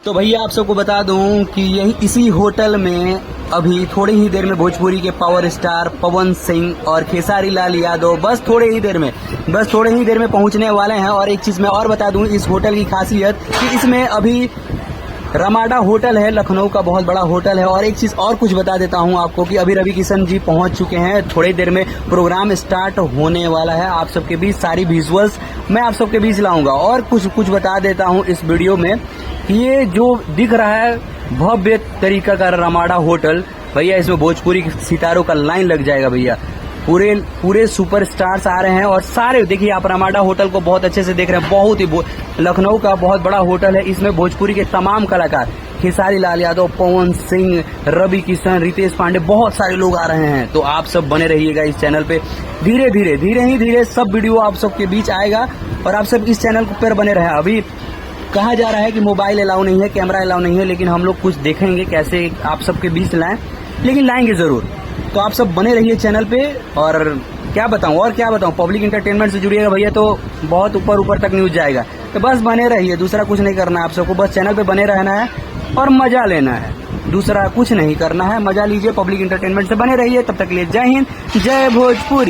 तो भैया आप सबको बता दूं कि यही इसी होटल में अभी थोड़ी ही देर में भोजपुरी के पावर स्टार पवन सिंह और खेसारी लाल यादव बस थोड़े ही देर में पहुंचने वाले हैं। और एक चीज मैं और बता दूं इस होटल की खासियत कि इसमें अभी रमाडा होटल है, लखनऊ का बहुत बड़ा होटल है। और एक चीज और कुछ बता देता हूं आपको कि अभी रवि किशन जी पहुंच चुके हैं, थोड़ी देर में प्रोग्राम स्टार्ट होने वाला है। आप सबके बीच सारी विजुअल्स मैं आप सबके बीच लाऊंगा। और कुछ बता देता हूं इस वीडियो में, ये जो दिख रहा है भव्य तरीका का रमाडा होटल, भैया इसमें भोजपुरी सितारों का लाइन लग जाएगा भैया। पूरे सुपर स्टार्स आ रहे हैं और सारे देखिए आप रमाडा होटल को बहुत अच्छे से देख रहे हैं। बहुत ही लखनऊ का बहुत बड़ा होटल है, इसमें भोजपुरी के तमाम कलाकार खेसारी लाल यादव, पवन सिंह, रवि किशन, रितेश पांडे, बहुत सारे लोग आ रहे हैं। तो आप सब बने रहिएगा इस चैनल पे। धीरे सब वीडियो आप सबके बीच आएगा और आप सब इस चैनल पर बने रहे। अभी कहा जा रहा है कि मोबाइल अलाउ नहीं है, कैमरा अलाउ नहीं है, लेकिन हम लोग कुछ देखेंगे कैसे आप सबके बीच लाएं, लेकिन लाएंगे जरूर। तो आप सब बने रहिए चैनल पे। और क्या बताऊं पब्लिक इंटरटेनमेंट से जुड़िएगा भैया तो बहुत ऊपर तक न्यूज जाएगा। तो बस बने रहिए, दूसरा कुछ नहीं करना है आप सबको, बस चैनल पे बने रहना है और मजा लेना है, दूसरा कुछ नहीं करना है। मजा लीजिए, पब्लिक इंटरटेनमेंट से बने रहिए। तब तक के लिए जय हिंद, जय भोजपुरी।